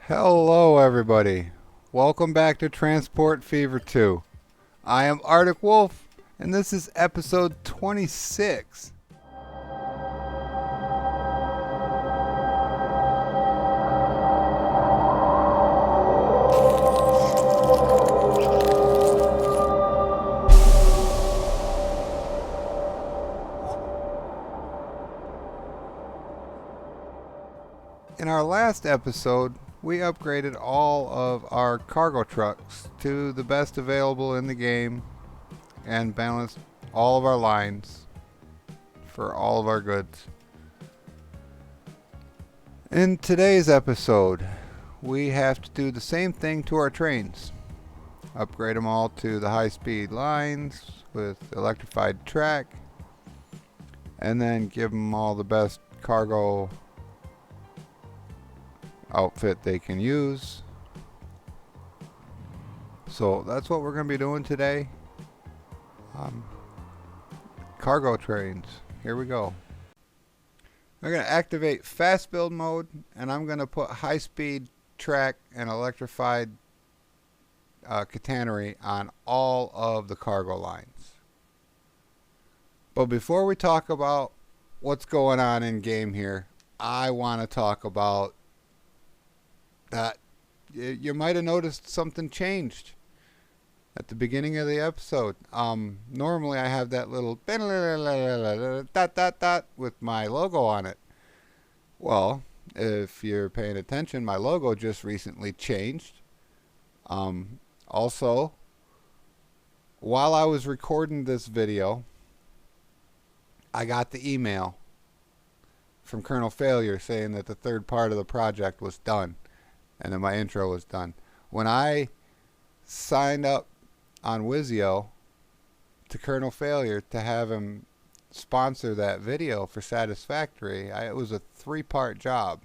Hello, everybody. Welcome back to Transport Fever 2. I am Arctic Wolf, and this is episode 26. In our last episode, we upgraded all of our cargo trucks to the best available in the game and balanced all of our lines for all of our goods. In today's episode, we have to do the same thing to our trains. Upgrade them all to the high-speed lines with electrified track, and then give them all the best cargo outfit they can use. So that's what we're going to be doing today. Cargo trains. Here we go. I'm going to activate fast build mode, and I'm going to put high speed track and electrified catenary on all of the cargo lines. But before we talk about what's going on in game here, I want to talk about that you might have noticed something changed at the beginning of the episode. Normally I have that little dot dot dot with my logo on it. Well, if you're paying attention, my logo just recently changed. Also, while I was recording this video, I got the email from Colonel Failure saying that the third part of the project was done. And then my intro was done. When I signed up on Wizio to Colonel Failure to have him sponsor that video for Satisfactory, it was a 3-part job.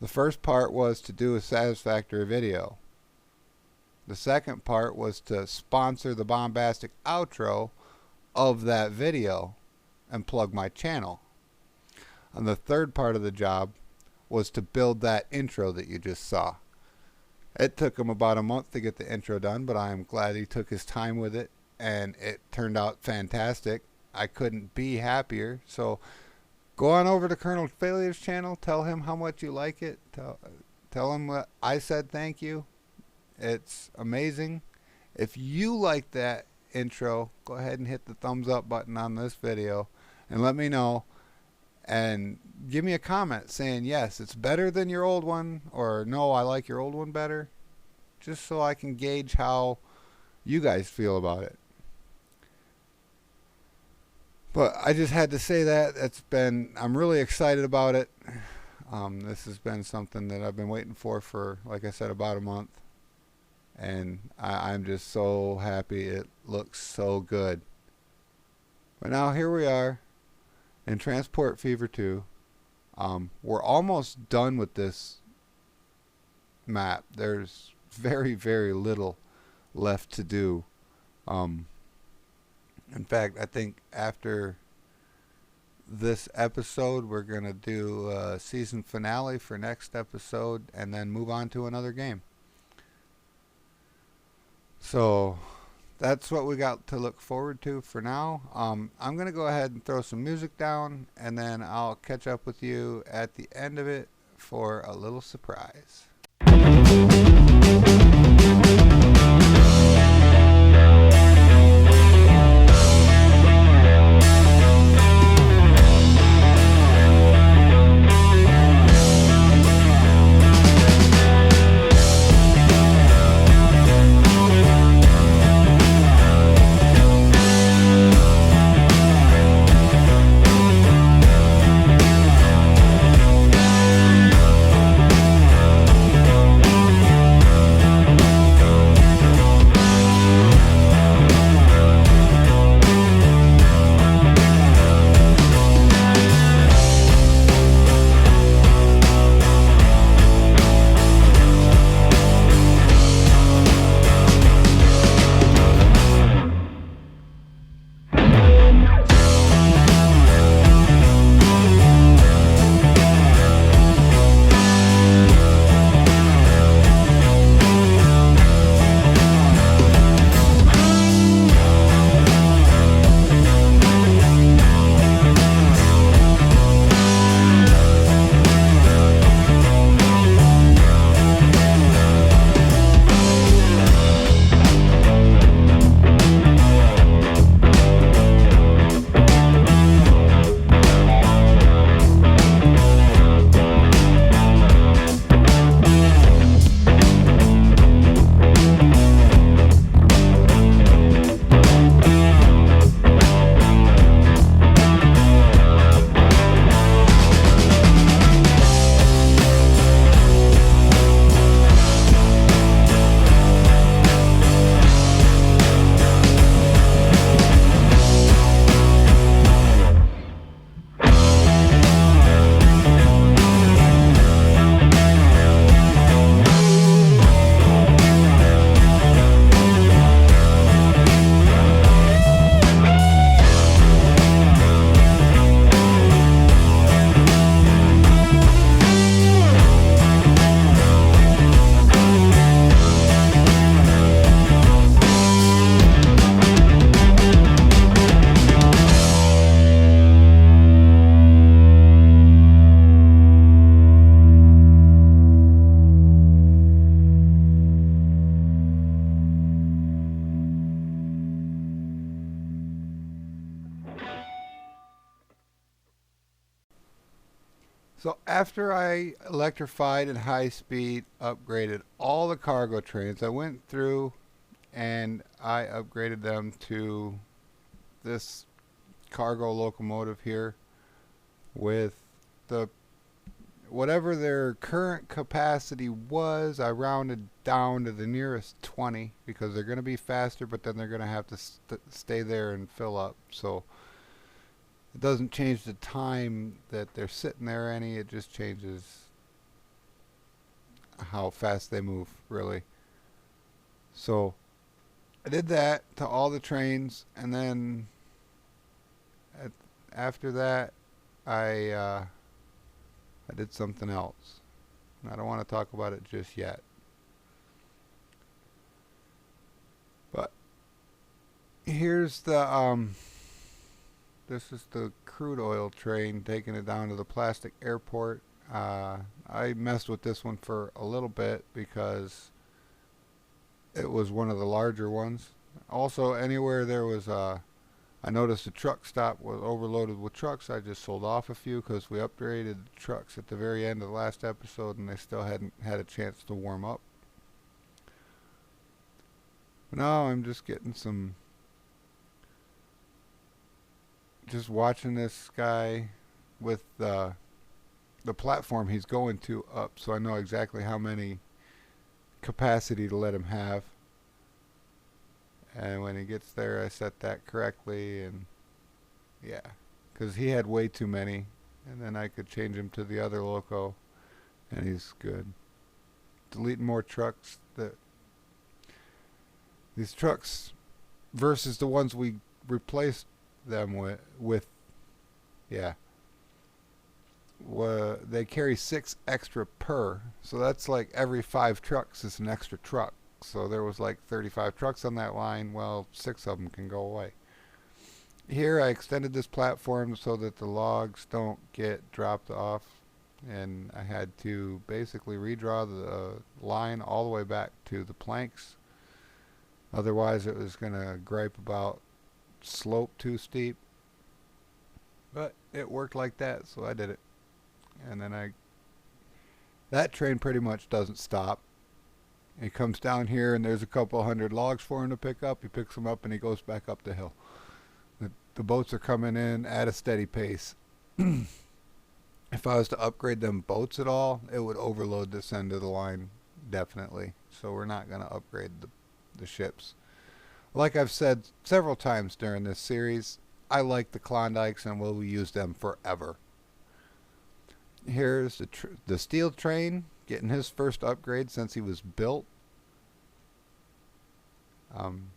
The first part was to do a Satisfactory video. The second part was to sponsor the bombastic outro of that video and plug my channel. And the third part of the job was to build that intro that you just saw. It took him about a month to get the intro done, but I'm glad he took his time with it, and it turned out fantastic. I couldn't be happier. So go on over to Colonel Failure's channel, tell him how much you like it, tell him what I said thank you. It's amazing. If you like that intro, go ahead and hit the thumbs up button on this video and let me know. And give me a comment saying, yes, it's better than your old one, or no, I like your old one better. Just so I can gauge how you guys feel about it. But I just had to say that. I'm really excited about it. This has been something that I've been waiting for, like I said, about a month. And I'm just so happy. It looks so good. But now here we are. In Transport Fever 2, we're almost done with this map. There's very, very little left to do. In fact, I think after this episode, we're going to do a season finale for next episode and then move on to another game. So that's what we got to look forward to for now. I'm going to go ahead and throw some music down, and then I'll catch up with you at the end of it for a little surprise. So after I electrified and high speed upgraded all the cargo trains, I went through and I upgraded them to this cargo locomotive here with the whatever their current capacity was. I rounded down to the nearest 20 because they're going to be faster, but then they're going to have to stay there and fill up. So it doesn't change the time that they're sitting there any. It just changes how fast they move, really. So I did that to all the trains, and then at, after that, I I did something else. I don't want to talk about it just yet. But here's the this is the crude oil train taking it down to the plastic airport. I messed with this one for a little bit because it was one of the larger ones. Also, anywhere there was I noticed the truck stop was overloaded with trucks. I just sold off a few because we upgraded the trucks at the very end of the last episode and they still hadn't had a chance to warm up. But now I'm just getting some, just watching this guy with the platform he's going to up, so I know exactly how many capacity to let him have. And when he gets there, I set that correctly, and yeah, because he had way too many, and then I could change him to the other loco, and he's good. Deleting more trucks. These trucks versus the ones we replaced them with yeah, they carry 6 extra per, so that's like every 5 trucks is an extra truck. So there was like 35 trucks on that line. Well, 6 of them can go away. Here I extended this platform so that the logs don't get dropped off, and I had to basically redraw the line all the way back to the planks. Otherwise it was going to gripe about slope too steep. But it worked like that, so I did it. And then that train pretty much doesn't stop. He comes down here and there's a couple hundred logs for him to pick up. He picks them up and he goes back up the hill. The boats are coming in at a steady pace. If I was to upgrade them boats at all, it would overload this end of the line, definitely. So we're not going to upgrade the ships. Like I've said several times during this series, I like the Klondikes and will use them forever. Here's the steel train getting his first upgrade since he was built. And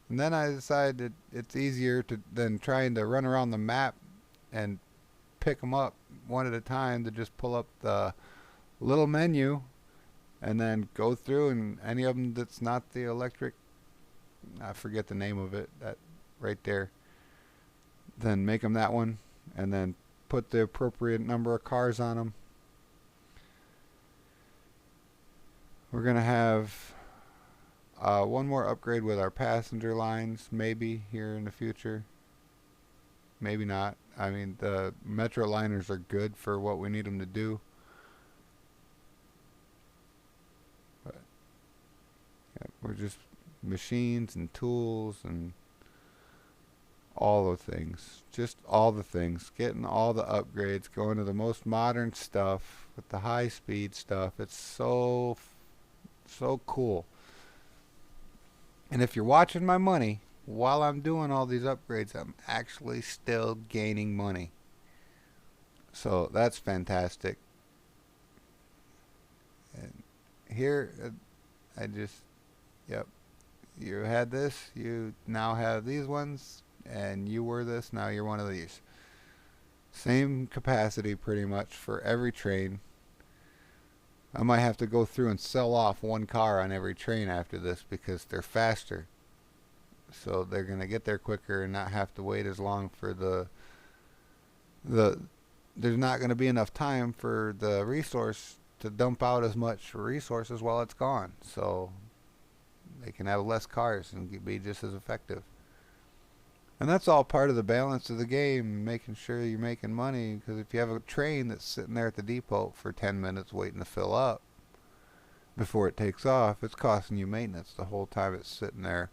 then I decided it's easier than trying to run around the map and pick them up one at a time to just pull up the little menu and then go through, and any of them that's not the electric, I forget the name of it, that right there, then make them that one and then put the appropriate number of cars on them. We're going to have one more upgrade with our passenger lines, maybe, here in the future. Maybe not. I mean, the metro liners are good for what we need them to do. But yeah, we're just machines and tools and all the things. Just all the things. Getting all the upgrades. Going to the most modern stuff with the high speed stuff. It's so cool. And if you're watching my money, while I'm doing all these upgrades, I'm actually still gaining money. So that's fantastic. And here, yep, you had this, you now have these ones, and you were this, now you're one of these. Same capacity pretty much for every train. I might have to go through and sell off one car on every train after this because they're faster. So they're going to get there quicker and not have to wait as long for there's not going to be enough time for the resource to dump out as much resources while it's gone. So they can have less cars and be just as effective. And that's all part of the balance of the game, making sure you're making money. Because if you have a train that's sitting there at the depot for 10 minutes waiting to fill up before it takes off, it's costing you maintenance the whole time it's sitting there.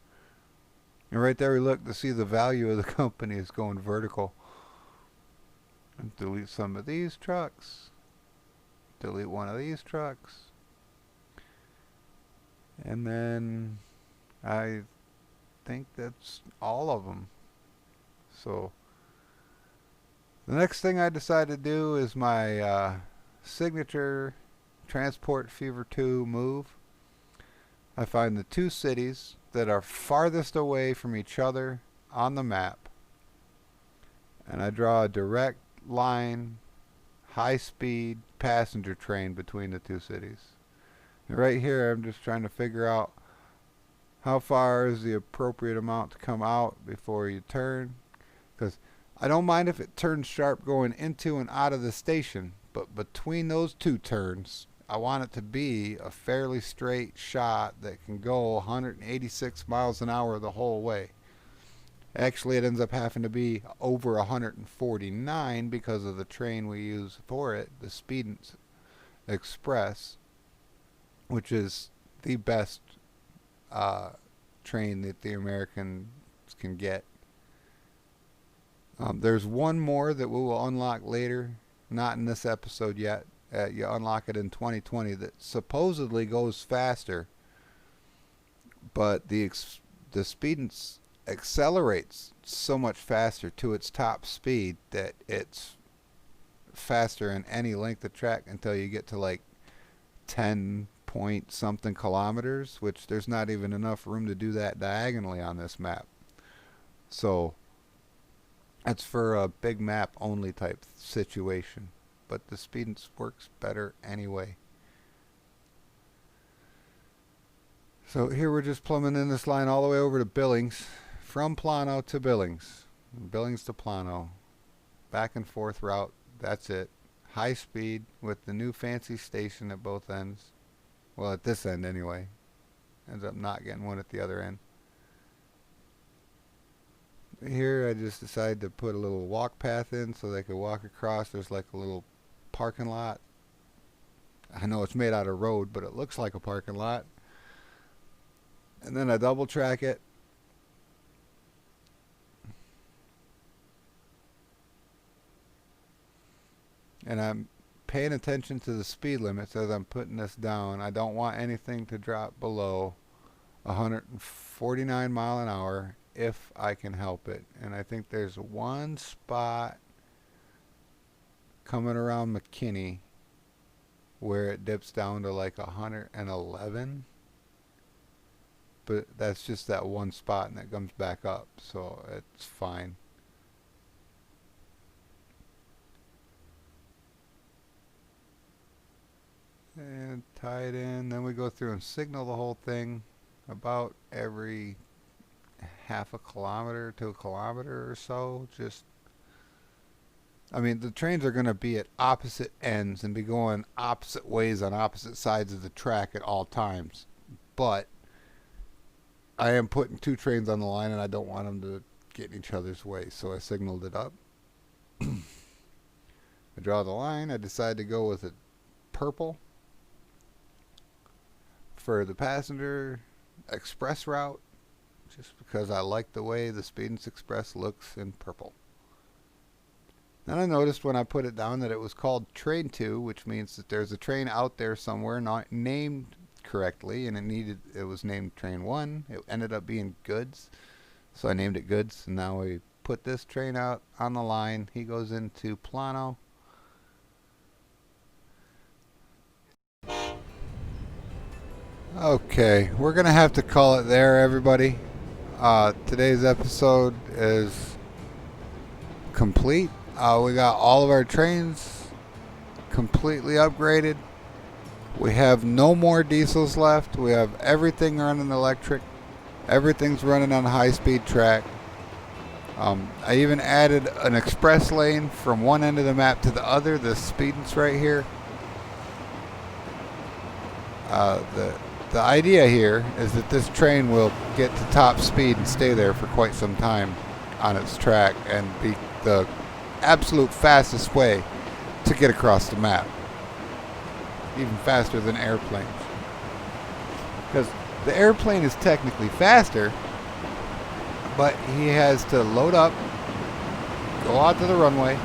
And right there we look to see the value of the company is going vertical. And delete some of these trucks. Delete one of these trucks. And then I think that's all of them. So the next thing I decided to do is my signature Transport Fever 2 move. I find the two cities that are farthest away from each other on the map, and I draw a direct line, high-speed passenger train between the two cities. And right here I'm just trying to figure out how far is the appropriate amount to come out before you turn. Because I don't mind if it turns sharp going into and out of the station, but between those two turns, I want it to be a fairly straight shot that can go 186 miles an hour the whole way. Actually, it ends up having to be over 149 because of the train we use for it, the Speed Express, which is the best train that the Americans can get. There's one more that we will unlock later, not in this episode yet. You unlock it in 2020 that supposedly goes faster, but the speed accelerates so much faster to its top speed that it's faster in any length of track until you get to like 10 point something kilometers, which there's not even enough room to do that diagonally on this map. So it's for a big map only type situation, but the speed works better anyway. So here we're just plumbing in this line all the way over to Billings, from Plano to Billings, Billings to Plano, back and forth route. That's it. High speed with the new fancy station at both ends. Well, at this end anyway. Ends up not getting one at the other end. Here I just decided to put a little walk path in so they could walk across. There's like a little parking lot. I know it's made out of road, but it looks like a parking lot. And then I double track it. And I'm paying attention to the speed limits as I'm putting this down. I don't want anything to drop below 149 mile an hour if I can help it. And I think there's one spot coming around McKinney where it dips down to like 111. But that's just that one spot and it comes back up, so it's fine. And tie it in. Then we go through and signal the whole thing about every half a kilometer to a kilometer or so. Just, I mean, the trains are going to be at opposite ends and be going opposite ways on opposite sides of the track at all times. But I am putting two trains on the line and I don't want them to get in each other's way, so I signaled it up. I draw the line. I decide to go with it purple for the passenger express route, just because I like the way the Speed Express looks in purple. Then I noticed when I put it down that it was called Train 2, which means that there's a train out there somewhere not named correctly, and it was named Train 1. It ended up being Goods, so I named it Goods, and now we put this train out on the line. He goes into Plano. Okay, we're gonna have to call it there, everybody. Today's episode is complete. We got all of our trains completely upgraded. We have no more diesels left. We have everything running electric. Everything's running on high-speed track. I even added an express lane from one end of the map to the other. The speedance right here. The idea here is that this train will get to top speed and stay there for quite some time. on its track and be the absolute fastest way to get across the map. Even faster than airplanes. Because the airplane is technically faster, but he has to load up, go out to the runway,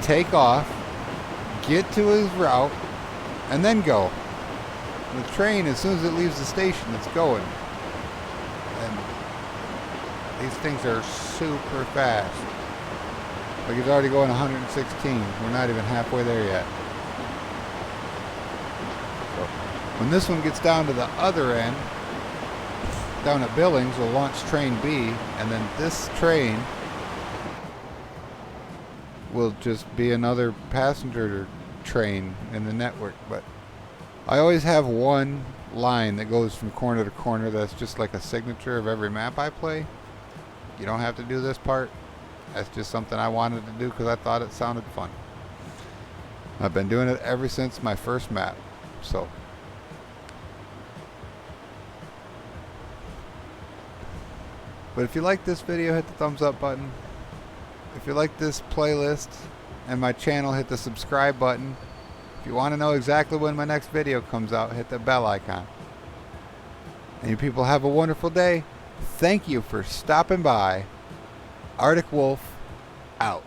take off, get to his route, and then go. The train, as soon as it leaves the station, it's going. And these things are super fast. Like, it's already going 116. We're not even halfway there yet. So when this one gets down to the other end, down at Billings, we'll launch train B, and then this train will just be another passenger train in the network. But I always have one line that goes from corner to corner that's just like a signature of every map I play. You don't have to do this part. That's just something I wanted to do because I thought it sounded fun. I've been doing it ever since my first map. So but if you like this video, hit the thumbs up button. If you like this playlist and my channel, hit the subscribe button. If you want to know exactly when my next video comes out, hit the bell icon. And you people have a wonderful day. Thank you for stopping by. Arctic Wolf, out.